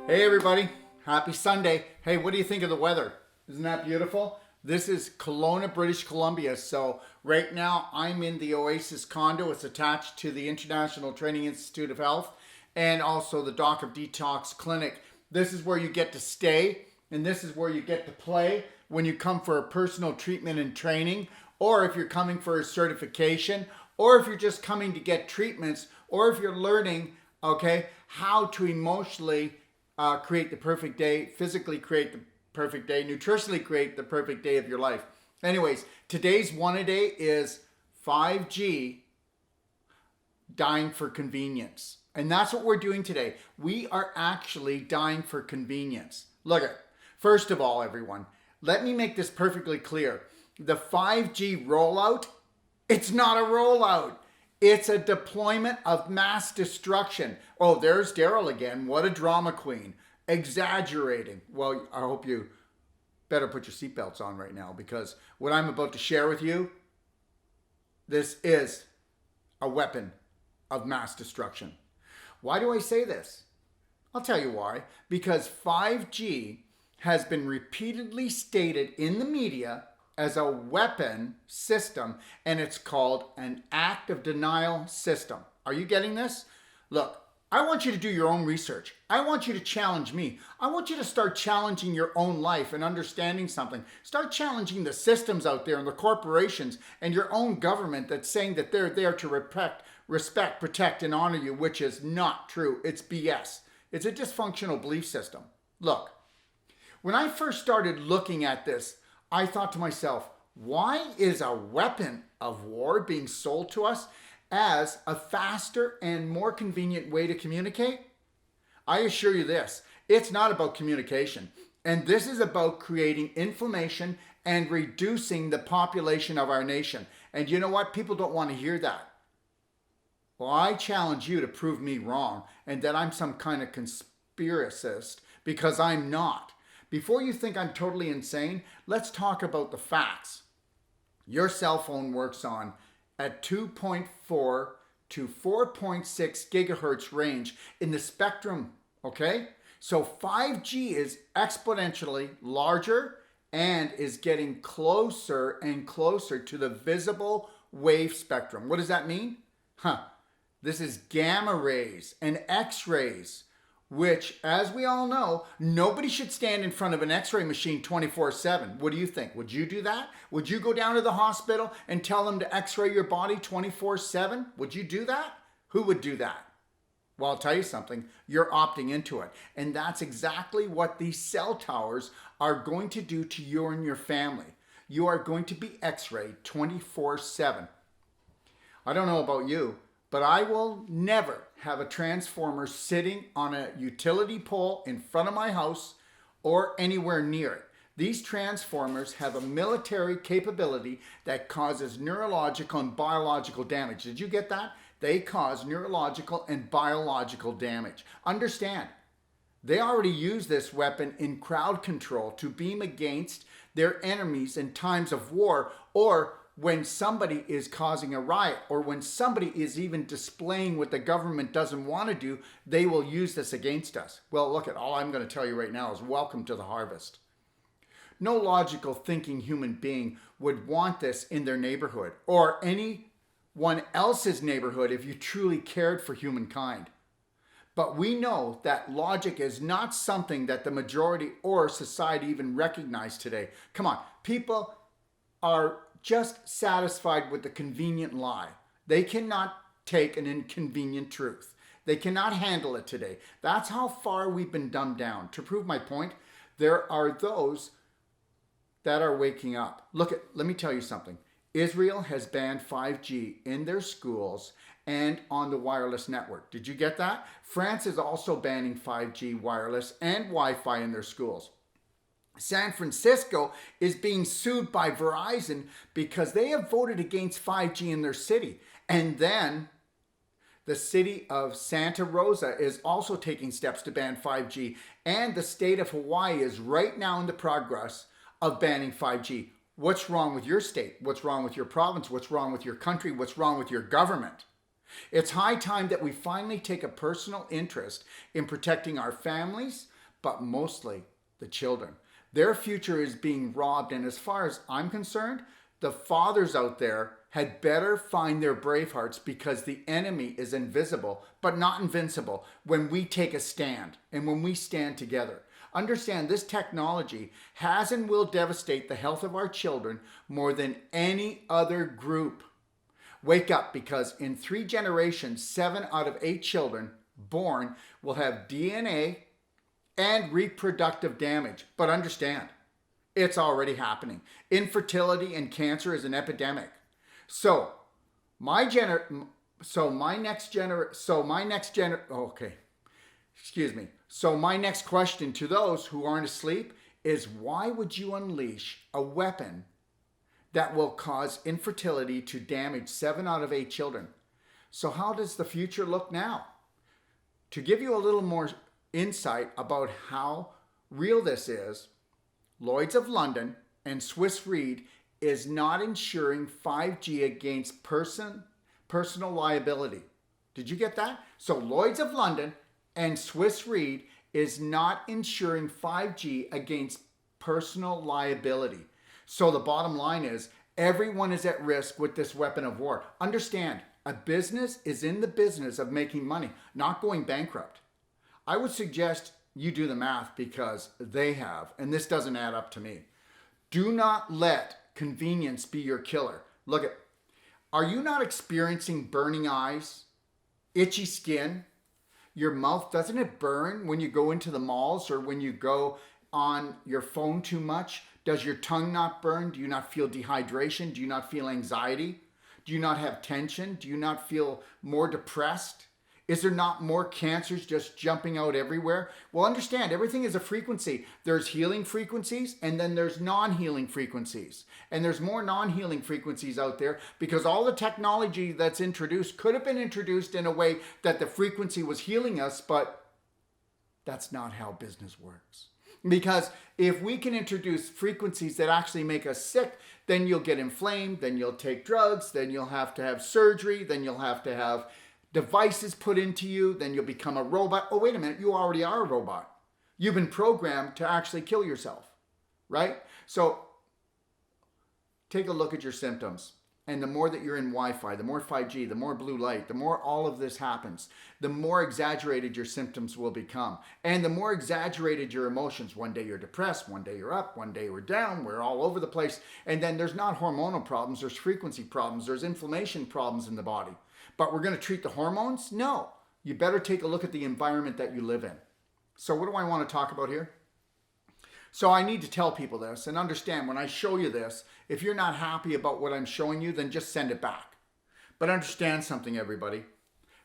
Hey everybody, happy Sunday. Hey, what do you think of the weather? Isn't that beautiful? This is Kelowna, British Columbia. So right now I'm in the Oasis condo. It's attached to the International Training Institute of Health and also the Doc of Detox Clinic. This is where you get to stay and this is where you get to play when you come for a personal treatment and training, or if you're coming for a certification, or if you're just coming to get treatments, or if you're learning, okay, how to emotionally create the perfect day, physically create the perfect day, nutritionally create the perfect day of your life. Anyways, today's one a day is 5G dying for convenience. And that's what we're doing today. We are actually dying for convenience. Look at, first of all, everyone, let me make this perfectly clear. The 5G rollout, it's not a rollout. It's a deployment of mass destruction. Oh, there's Daryl again. What a drama queen. Exaggerating. Well, I hope you better put your seatbelts on right now, because what I'm about to share with you, this is a weapon of mass destruction. Why do I say this? I'll tell you why. Because 5G has been repeatedly stated in the media as a weapon system, and it's called an act of denial system. Are you getting this? Look, I want you to do your own research. I want you to challenge me. I want you to start challenging your own life and understanding something. Start challenging the systems out there and the corporations and your own government that's saying that they're there to respect, protect, and honor you, which is not true. It's BS. It's a dysfunctional belief system. Look, when I first started looking at this, I thought to myself, why is a weapon of war being sold to us as a faster and more convenient way to communicate? I assure you this, it's not about communication. And this is about creating inflammation and reducing the population of our nation. And you know what? People don't want to hear that. Well, I challenge you to prove me wrong and that I'm some kind of conspiracist, because I'm not. Before you think I'm totally insane, let's talk about the facts. Your cell phone works on at 2.4 to 4.6 gigahertz range in the spectrum, okay? So 5G is exponentially larger and is getting closer and closer to the visible wave spectrum. What does that mean? This is gamma rays and X-rays, which, as we all know, nobody should stand in front of an x-ray machine 24/7. What do you think? Would you do that? Would you go down to the hospital and tell them to x-ray your body 24/7? Would you do that? Who would do that? Well, I'll tell you something. You're opting into it. And that's exactly what these cell towers are going to do to you and your family. You are going to be x-rayed 24/7. I don't know about you, but I will never have a transformer sitting on a utility pole in front of my house or anywhere near it. These transformers have a military capability that causes neurological and biological damage. Did you get that? They cause neurological and biological damage. Understand, they already use this weapon in crowd control to beam against their enemies in times of war, or when somebody is causing a riot, or when somebody is even displaying what the government doesn't want to do, they will use this against us. Well, look, at all I'm going to tell you right now is welcome to the harvest. No logical thinking human being would want this in their neighborhood or anyone else's neighborhood if you truly cared for humankind. But we know that logic is not something that the majority or society even recognize today. Come on, people are just satisfied with the convenient lie. They cannot take an inconvenient truth. They cannot handle it today. That's how far we've been dumbed down. To prove my point, there are those that are waking up. Let me tell you something. Israel has banned 5G in their schools and on the wireless network. Did you get that? France is also banning 5G wireless and Wi-Fi in their schools. San Francisco is being sued by Verizon because they have voted against 5G in their city. And then the city of Santa Rosa is also taking steps to ban 5G. And the state of Hawaii is right now in the progress of banning 5G. What's wrong with your state? What's wrong with your province? What's wrong with your country? What's wrong with your government? It's high time that we finally take a personal interest in protecting our families, but mostly the children. Their future is being robbed, and as far as I'm concerned, the fathers out there had better find their brave hearts, because the enemy is invisible but not invincible when we take a stand and when we stand together. Understand, this technology has and will devastate the health of our children more than any other group. Wake up, because in 3 generations, 7 out of 8 children born will have DNA and reproductive damage. But understand, it's already happening. Infertility and cancer is an epidemic. So my next question to those who aren't asleep is, why would you unleash a weapon that will cause infertility to damage 7 out of 8 children? So how does the future look now? To give you a little more insight about how real this is, Lloyd's of London and Swiss Re is not insuring 5G against personal liability. Did you get that? So Lloyd's of London and Swiss Re is not insuring 5G against personal liability. So the bottom line is, everyone is at risk with this weapon of war. Understand, a business is in the business of making money, not going bankrupt. I would suggest you do the math, because they have, and this doesn't add up to me. Do not let convenience be your killer. Look at, are you not experiencing burning eyes, itchy skin? Your mouth, doesn't it burn when you go into the malls or when you go on your phone too much? Does your tongue not burn? Do you not feel dehydration? Do you not feel anxiety? Do you not have tension? Do you not feel more depressed? Is there not more cancers just jumping out everywhere? Well, understand, everything is a frequency. There's healing frequencies, and then there's non-healing frequencies. And there's more non-healing frequencies out there, because all the technology that's introduced could have been introduced in a way that the frequency was healing us, but that's not how business works. Because if we can introduce frequencies that actually make us sick, then you'll get inflamed, then you'll take drugs, then you'll have to have surgery, then you'll have to have devices put into you, then you'll become a robot. Oh, wait a minute, you already are a robot. You've been programmed to actually kill yourself, right? So take a look at your symptoms. And the more that you're in Wi-Fi, the more 5G, the more blue light, the more all of this happens, the more exaggerated your symptoms will become. And the more exaggerated your emotions. One day you're depressed, one day you're up, one day we're down, we're all over the place. And then there's not hormonal problems, there's frequency problems, there's inflammation problems in the body. But we're going to treat the hormones? No. You better take a look at the environment that you live in. So what do I want to talk about here? So I need to tell people this, and understand, when I show you this, if you're not happy about what I'm showing you, then just send it back. But understand something, everybody.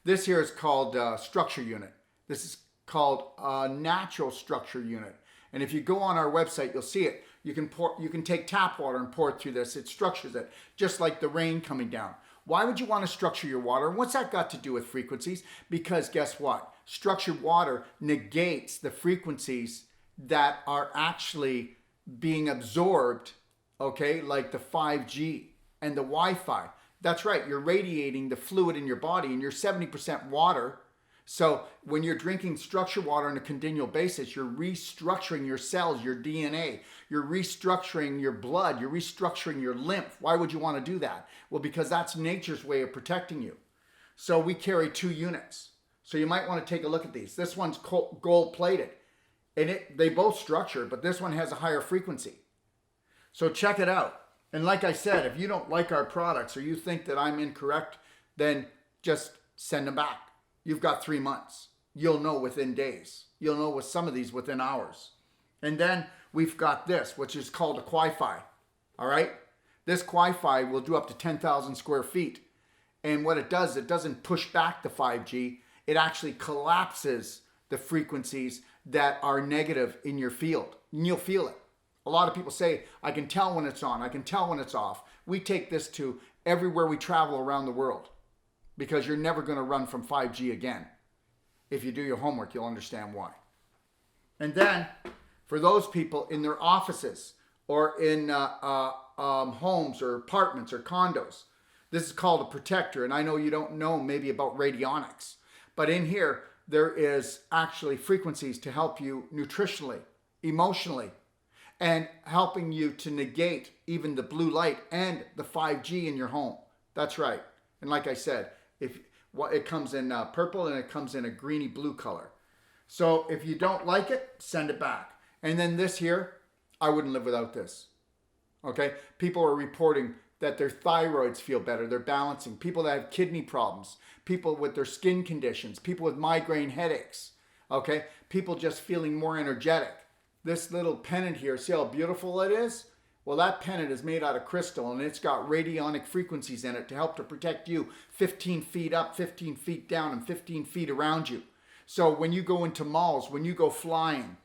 This here is called structure unit. This is called a natural structure unit. And if you go on our website, you'll see it. You can take tap water and pour it through this. It structures it, just like the rain coming down. Why would you want to structure your water? And what's that got to do with frequencies? Because guess what? Structured water negates the frequencies that are actually being absorbed, okay, like the 5G and the Wi-Fi. That's right, you're radiating the fluid in your body, and you're 70% water. So when you're drinking structured water on a continual basis, you're restructuring your cells, your DNA, you're restructuring your blood, you're restructuring your lymph. Why would you want to do that? Well, because that's nature's way of protecting you. So we carry 2 units. So you might want to take a look at these. This one's gold plated. And they both structure, but this one has a higher frequency. So check it out. And like I said, if you don't like our products or you think that I'm incorrect, then just send them back. You've got 3 months. You'll know within days. You'll know with some of these within hours. And then we've got this, which is called a Wi-Fi. All right? This Wi-Fi will do up to 10,000 square feet. And what it does, it doesn't push back the 5G. It actually collapses the frequencies that are negative in your field. And you'll feel it. A lot of people say, I can tell when it's on, I can tell when it's off. We take this to everywhere we travel around the world, because you're never going to run from 5G again. If you do your homework, you'll understand why. And then, for those people in their offices or in homes or apartments or condos, this is called a protector. And I know you don't know maybe about radionics, but in here, there is actually frequencies to help you nutritionally, emotionally, and helping you to negate even the blue light and the 5G in your home. That's right. And like I said, it comes in purple and it comes in a greeny blue color. So if you don't like it, send it back. And then this here, I wouldn't live without this. Okay? People are reporting that their thyroids feel better, they're balancing. People that have kidney problems, people with their skin conditions, people with migraine headaches, okay? People just feeling more energetic. This little pennant here, see how beautiful it is? Well, that pennant is made out of crystal and it's got radionic frequencies in it to help to protect you 15 feet up, 15 feet down, and 15 feet around you. So when you go into malls, when you go flying,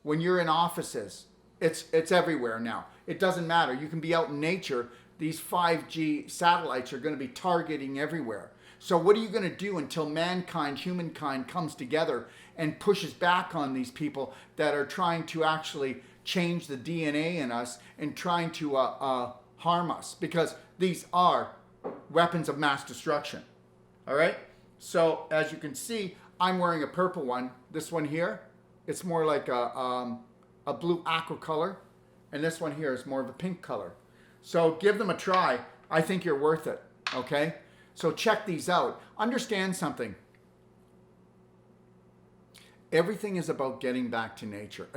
when you're in offices, it's everywhere now. It doesn't matter. You can be out in nature. These 5G satellites are going to be targeting everywhere. So what are you going to do until mankind, humankind, comes together and pushes back on these people that are trying to actually change the DNA in us and trying to harm us? Because these are weapons of mass destruction. All right? So as you can see, I'm wearing a purple one. This one here, it's more like a blue aqua color. And this one here is more of a pink color. So give them a try. I think you're worth it, okay? So check these out. Understand something. Everything is about getting back to nature.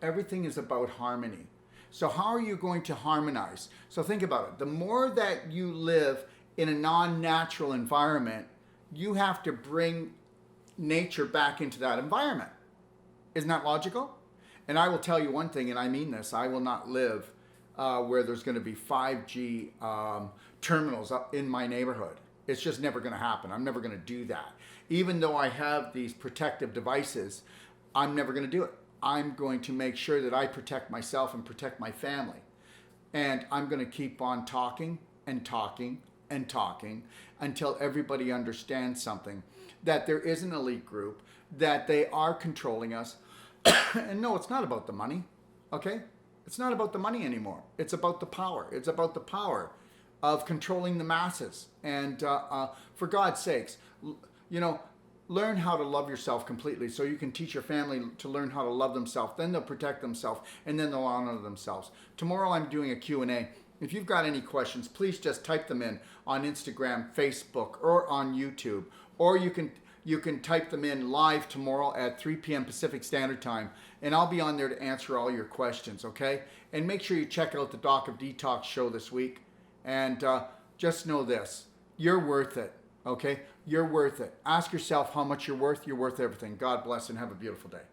Everything is about harmony. So how are you going to harmonize? So think about it. The more that you live in a non-natural environment, you have to bring nature back into that environment. Isn't that logical? And I will tell you one thing, and I mean this, I will not live where there's going to be 5G terminals up in my neighborhood. It's just never going to happen. I'm never going to do that. Even though I have these protective devices, I'm never going to do it. I'm going to make sure that I protect myself and protect my family. And I'm going to keep on talking and talking and talking until everybody understands something. That there is an elite group, that they are controlling us. And no, it's not about the money, okay? It's not about the money anymore. It's about the power. It's about the power of controlling the masses. And for God's sakes, learn how to love yourself completely so you can teach your family to learn how to love themselves. Then they'll protect themselves and then they'll honor themselves. Tomorrow I'm doing a Q&A. If you've got any questions, please just type them in on Instagram, Facebook, or on YouTube. Or you can type them in live tomorrow at 3 p.m. Pacific Standard Time, and I'll be on there to answer all your questions, okay? And make sure you check out the Doc of Detox show this week. And just know this, you're worth it, okay? You're worth it. Ask yourself how much you're worth. You're worth everything. God bless and have a beautiful day.